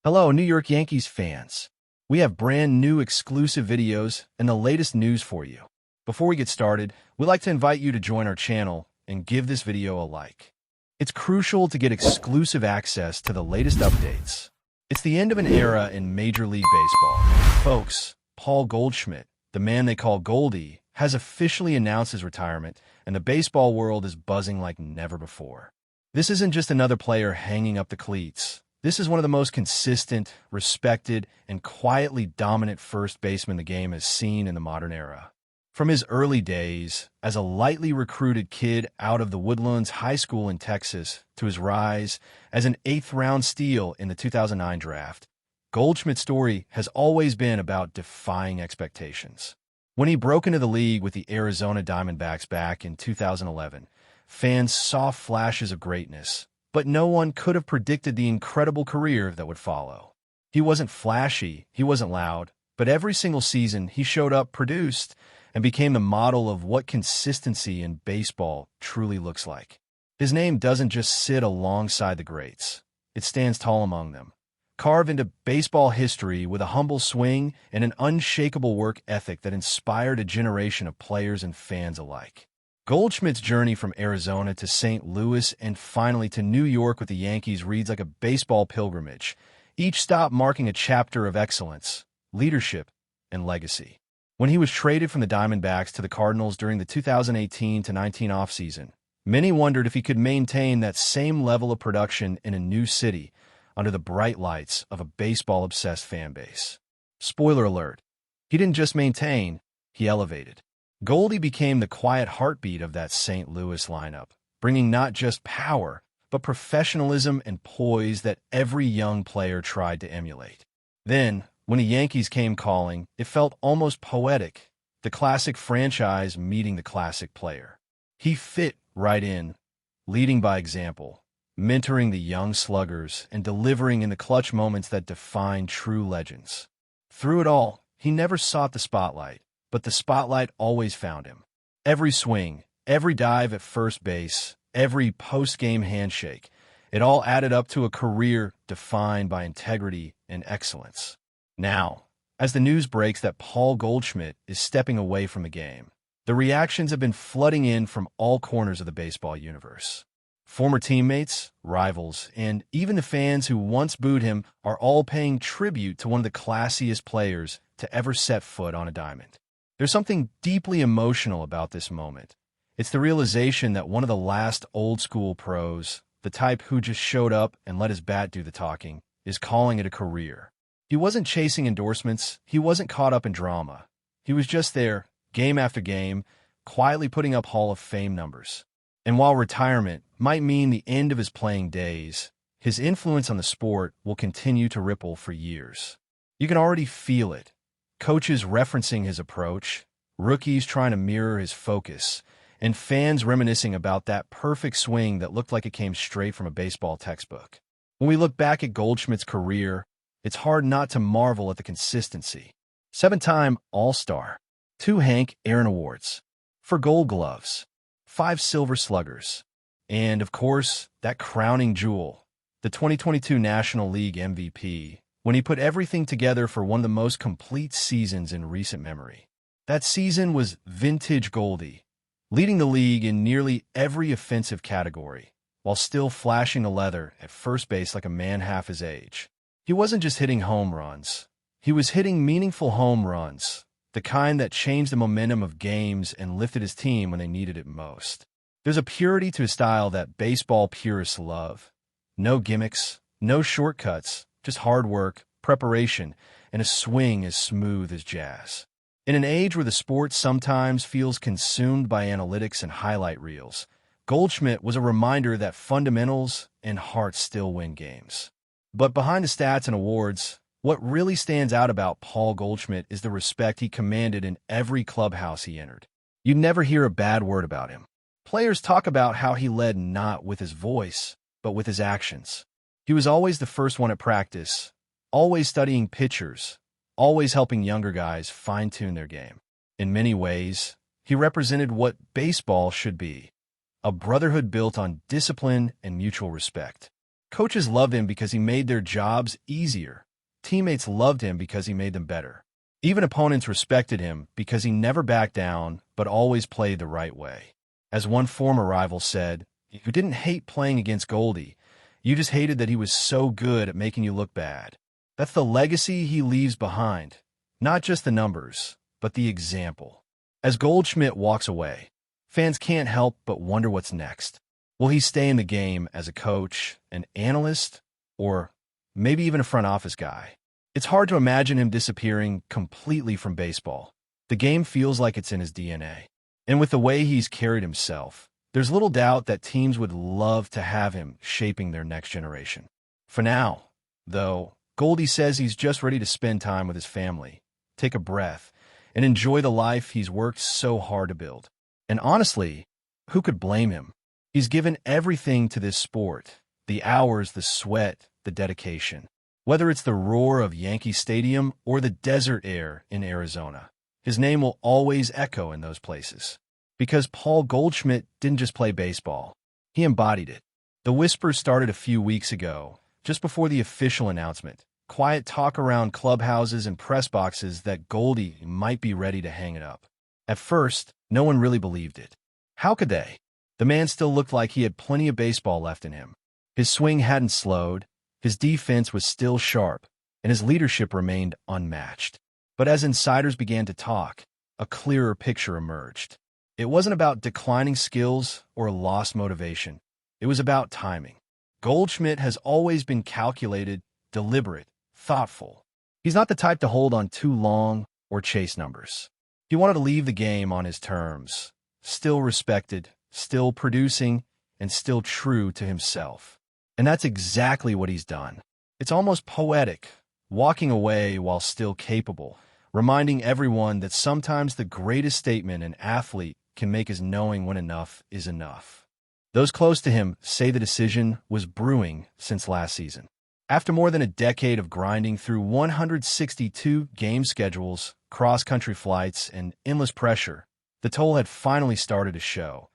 Hello, New York Yankees fans. We have brand new exclusive videos and the latest news for you. Before we get started, we'd like to invite you to join our channel and give this video a like. It's crucial to get exclusive access to the latest updates. It's the end of an era in Major League Baseball. Folks, Paul Goldschmidt, the man they call Goldie, has officially announced his retirement, and the baseball world is buzzing like never before. This isn't just another player hanging up the cleats. This is one of the most consistent, respected, and quietly dominant first basemen the game has seen in the modern era. From his early days as a lightly recruited kid out of the Woodlands High School in Texas to his rise as an eighth-round steal in the 2009 draft, Goldschmidt's story has always been about defying expectations. When he broke into the league with the Arizona Diamondbacks back in 2011, fans saw flashes of greatness, but no one could have predicted the incredible career that would follow. He wasn't flashy, he wasn't loud, but every single season he showed up, produced, and became the model of what consistency in baseball truly looks like. His name doesn't just sit alongside the greats. It stands tall among them, carved into baseball history with a humble swing and an unshakable work ethic that inspired a generation of players and fans alike. Goldschmidt's journey from Arizona to St. Louis and finally to New York with the Yankees reads like a baseball pilgrimage, each stop marking a chapter of excellence, leadership, and legacy. When he was traded from the Diamondbacks to the Cardinals during the 2018-19 offseason, many wondered if he could maintain that same level of production in a new city under the bright lights of a baseball-obsessed fan base. Spoiler alert, he didn't just maintain, he elevated. Goldie became the quiet heartbeat of that St. Louis lineup, bringing not just power, but professionalism and poise that every young player tried to emulate. Then, when the Yankees came calling, it felt almost poetic, the classic franchise meeting the classic player. He fit right in, leading by example, mentoring the young sluggers and delivering in the clutch moments that define true legends. Through it all, he never sought the spotlight, but the spotlight always found him. Every swing, every dive at first base, every post-game handshake, it all added up to a career defined by integrity and excellence. Now, as the news breaks that Paul Goldschmidt is stepping away from the game, the reactions have been flooding in from all corners of the baseball universe. Former teammates, rivals, and even the fans who once booed him are all paying tribute to one of the classiest players to ever set foot on a diamond. There's something deeply emotional about this moment. It's the realization that one of the last old-school pros, the type who just showed up and let his bat do the talking, is calling it a career. He wasn't chasing endorsements. He wasn't caught up in drama. He was just there, game after game, quietly putting up Hall of Fame numbers. And while retirement might mean the end of his playing days, his influence on the sport will continue to ripple for years. You can already feel it. Coaches referencing his approach, rookies trying to mirror his focus, and fans reminiscing about that perfect swing that looked like it came straight from a baseball textbook. When we look back at Goldschmidt's career, it's hard not to marvel at the consistency. 7-time All-Star, 2 Hank Aaron Awards, 4 Gold Gloves, 5 Silver Sluggers, and, of course, that crowning jewel, the 2022 National League MVP, when he put everything together for one of the most complete seasons in recent memory. That season was vintage Goldie, leading the league in nearly every offensive category, while still flashing the leather at first base like a man half his age. He wasn't just hitting home runs. He was hitting meaningful home runs, the kind that changed the momentum of games and lifted his team when they needed it most. There's a purity to his style that baseball purists love. No gimmicks, no shortcuts, just hard work, preparation, and a swing as smooth as jazz. In an age where the sport sometimes feels consumed by analytics and highlight reels, Goldschmidt was a reminder that fundamentals and heart still win games. But behind the stats and awards, what really stands out about Paul Goldschmidt is the respect he commanded in every clubhouse he entered. You'd never hear a bad word about him. Players talk about how he led not with his voice, but with his actions. He was always the first one at practice, always studying pitchers, always helping younger guys fine-tune their game. In many ways, he represented what baseball should be, a brotherhood built on discipline and mutual respect. Coaches loved him because he made their jobs easier. Teammates loved him because he made them better. Even opponents respected him because he never backed down but always played the right way. As one former rival said, "You didn't hate playing against Goldie. You just hated that he was so good at making you look bad." That's the legacy he leaves behind. Not just the numbers, but the example. As Goldschmidt walks away, fans can't help but wonder what's next. Will he stay in the game as a coach, an analyst, or maybe even a front office guy? It's hard to imagine him disappearing completely from baseball. The game feels like it's in his DNA. And with the way he's carried himself, there's little doubt that teams would love to have him shaping their next generation. For now, though, Goldie says he's just ready to spend time with his family, take a breath, and enjoy the life he's worked so hard to build. And honestly, who could blame him? He's given everything to this sport, the hours, the sweat, the dedication. Whether it's the roar of Yankee Stadium or the desert air in Arizona, his name will always echo in those places. Because Paul Goldschmidt didn't just play baseball, he embodied it. The whispers started a few weeks ago, just before the official announcement. Quiet talk around clubhouses and press boxes that Goldie might be ready to hang it up. At first, no one really believed it. How could they? The man still looked like he had plenty of baseball left in him. His swing hadn't slowed, his defense was still sharp, and his leadership remained unmatched. But as insiders began to talk, a clearer picture emerged. It wasn't about declining skills or lost motivation. It was about timing. Goldschmidt has always been calculated, deliberate, thoughtful. He's not the type to hold on too long or chase numbers. He wanted to leave the game on his terms, still respected, still producing, and still true to himself. And that's exactly what he's done. It's almost poetic, walking away while still capable, reminding everyone that sometimes the greatest statement an athlete can make is knowing when enough is enough. Those close to him say the decision was brewing since last season. After more than a decade of grinding through 162 game schedules, cross-country flights, and endless pressure, the toll had finally started to show.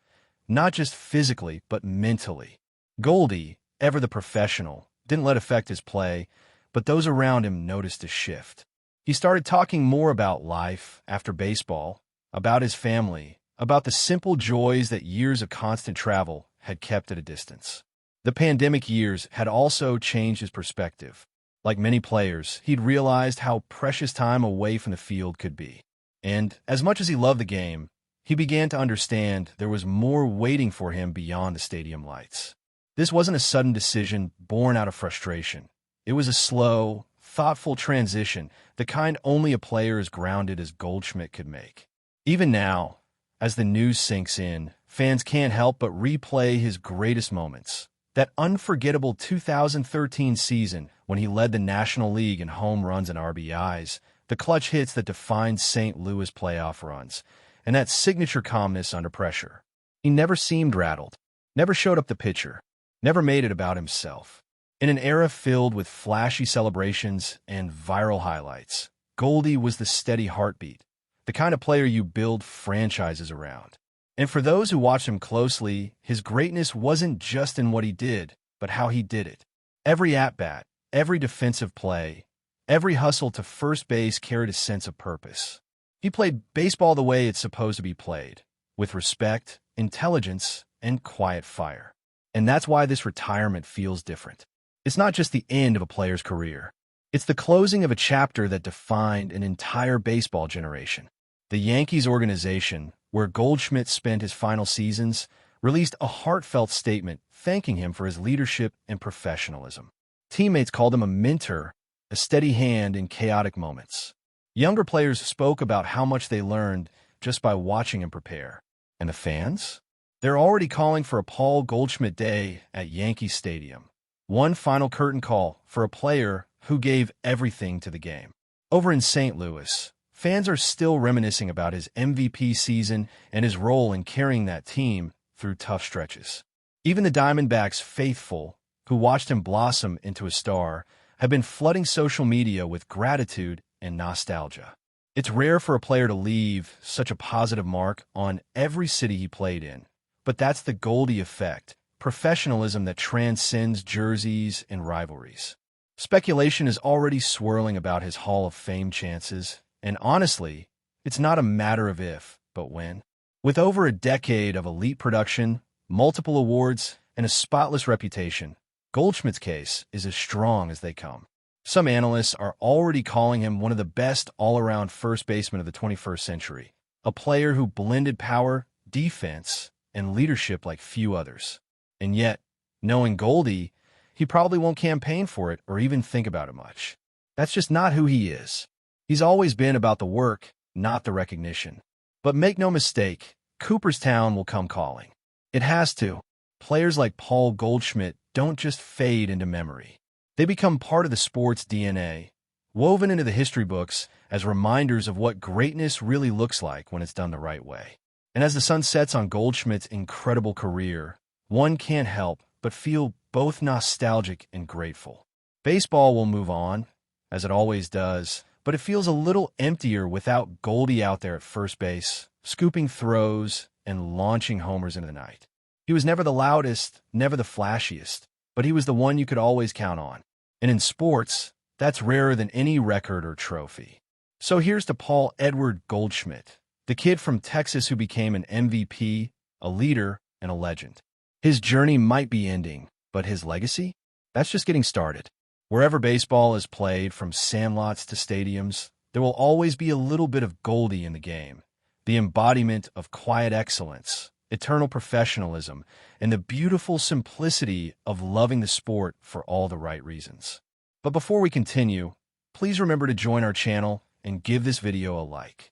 Not just physically, but mentally. Goldie, ever the professional, didn't let it affect his play, but those around him noticed a shift. He started talking more about life after baseball, about his family, about the simple joys that years of constant travel had kept at a distance. The pandemic years had also changed his perspective. Like many players, he'd realized how precious time away from the field could be. And as much as he loved the game, he began to understand there was more waiting for him beyond the stadium lights. This wasn't a sudden decision born out of frustration. It was a slow, thoughtful transition, the kind only a player as grounded as Goldschmidt could make. Even now, as the news sinks in, fans can't help but replay his greatest moments. That unforgettable 2013 season when he led the National League in home runs and RBIs, the clutch hits that defined St. Louis playoff runs, and that signature calmness under pressure. He never seemed rattled, never showed up the pitcher, never made it about himself. In an era filled with flashy celebrations and viral highlights, Goldie was the steady heartbeat, the kind of player you build franchises around. And for those who watched him closely, his greatness wasn't just in what he did, but how he did it. Every at-bat, every defensive play, every hustle to first base carried a sense of purpose. He played baseball the way it's supposed to be played, with respect, intelligence, and quiet fire. And that's why this retirement feels different. It's not just the end of a player's career. It's the closing of a chapter that defined an entire baseball generation. The Yankees organization, where Goldschmidt spent his final seasons, released a heartfelt statement thanking him for his leadership and professionalism. Teammates called him a mentor, a steady hand in chaotic moments. Younger players spoke about how much they learned just by watching him prepare. And the fans? They're already calling for a Paul Goldschmidt Day at Yankee Stadium. One final curtain call for a player who gave everything to the game. Over in St. Louis, fans are still reminiscing about his MVP season and his role in carrying that team through tough stretches. Even the Diamondbacks faithful, who watched him blossom into a star, have been flooding social media with gratitude and nostalgia. It's rare for a player to leave such a positive mark on every city he played in, but that's the Goldie effect, professionalism that transcends jerseys and rivalries. Speculation is already swirling about his Hall of Fame chances, and honestly, it's not a matter of if, but when. With over a decade of elite production, multiple awards, and a spotless reputation, Goldschmidt's case is as strong as they come. Some analysts are already calling him one of the best all-around first basemen of the 21st century, a player who blended power, defense, and leadership like few others. And yet, knowing Goldie, he probably won't campaign for it or even think about it much. That's just not who he is. He's always been about the work, not the recognition. But make no mistake, Cooperstown will come calling. It has to. Players like Paul Goldschmidt don't just fade into memory. They become part of the sport's DNA, woven into the history books as reminders of what greatness really looks like when it's done the right way. And as the sun sets on Goldschmidt's incredible career, one can't help but feel both nostalgic and grateful. Baseball will move on, as it always does, but it feels a little emptier without Goldie out there at first base, scooping throws and launching homers into the night. He was never the loudest, never the flashiest, but he was the one you could always count on. And in sports, that's rarer than any record or trophy. So here's to Paul Edward Goldschmidt, the kid from Texas who became an MVP, a leader, and a legend. His journey might be ending, but his legacy? That's just getting started. Wherever baseball is played, from sandlots to stadiums, there will always be a little bit of Goldie in the game, the embodiment of quiet excellence, eternal professionalism, and the beautiful simplicity of loving the sport for all the right reasons. But before we continue, please remember to join our channel and give this video a like.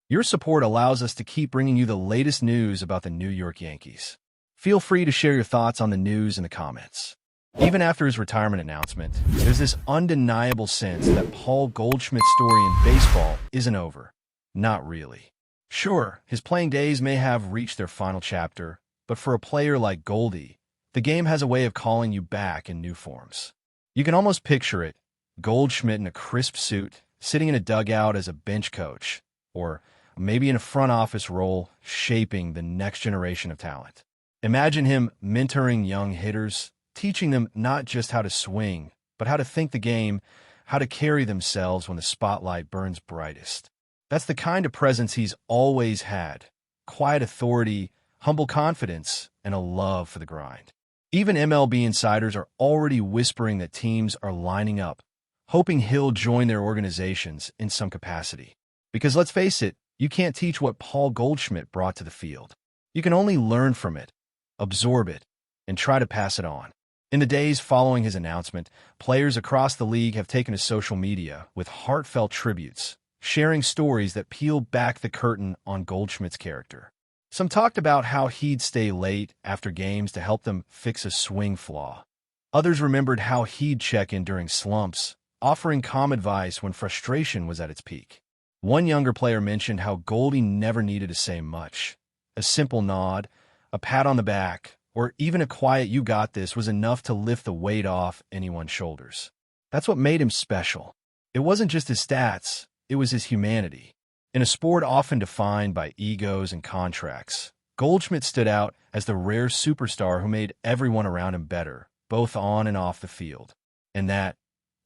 Your support allows us to keep bringing you the latest news about the New York Yankees. Feel free to share your thoughts on the news in the comments. Even after his retirement announcement, there's this undeniable sense that Paul Goldschmidt's story in baseball isn't over. Not really. Sure, his playing days may have reached their final chapter, but for a player like Goldie, the game has a way of calling you back in new forms. You can almost picture it, Goldschmidt in a crisp suit, sitting in a dugout as a bench coach, or maybe in a front office role, shaping the next generation of talent. Imagine him mentoring young hitters, teaching them not just how to swing, but how to think the game, how to carry themselves when the spotlight burns brightest. That's the kind of presence he's always had. Quiet authority, humble confidence, and a love for the grind. Even MLB insiders are already whispering that teams are lining up, hoping he'll join their organizations in some capacity. Because let's face it, you can't teach what Paul Goldschmidt brought to the field. You can only learn from it, absorb it, and try to pass it on. In the days following his announcement, players across the league have taken to social media with heartfelt tributes, sharing stories that peel back the curtain on Goldschmidt's character. Some talked about how he'd stay late after games to help them fix a swing flaw. Others remembered how he'd check in during slumps, offering calm advice when frustration was at its peak. One younger player mentioned how Goldie never needed to say much. A simple nod, a pat on the back, or even a quiet "you got this" was enough to lift the weight off anyone's shoulders. That's what made him special. It wasn't just his stats, it was his humanity. In a sport often defined by egos and contracts, Goldschmidt stood out as the rare superstar who made everyone around him better, both on and off the field. And that,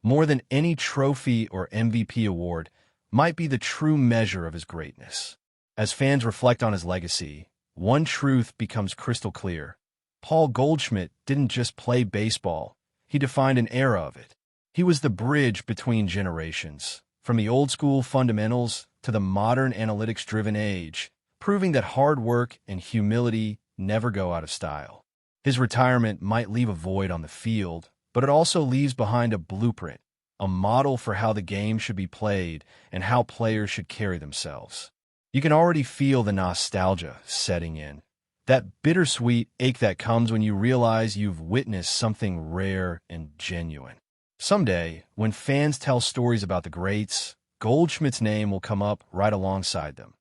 more than any trophy or MVP award, might be the true measure of his greatness. As fans reflect on his legacy, one truth becomes crystal clear. Paul Goldschmidt didn't just play baseball, he defined an era of it. He was the bridge between generations, from the old-school fundamentals to the modern analytics-driven age, proving that hard work and humility never go out of style. His retirement might leave a void on the field, but it also leaves behind a blueprint, a model for how the game should be played and how players should carry themselves. You can already feel the nostalgia setting in. That bittersweet ache that comes when you realize you've witnessed something rare and genuine. Someday, when fans tell stories about the greats, Goldschmidt's name will come up right alongside them.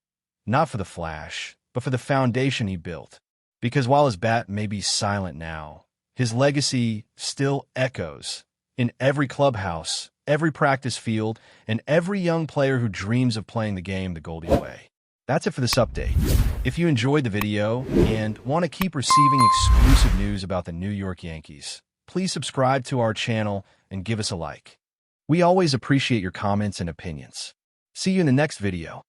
Not for the flash, but for the foundation he built. Because while his bat may be silent now, his legacy still echoes in every clubhouse, every practice field, and every young player who dreams of playing the game the Goldie way. That's it for this update. If you enjoyed the video and want to keep receiving exclusive news about the New York Yankees, please subscribe to our channel and give us a like. We always appreciate your comments and opinions. See you in the next video.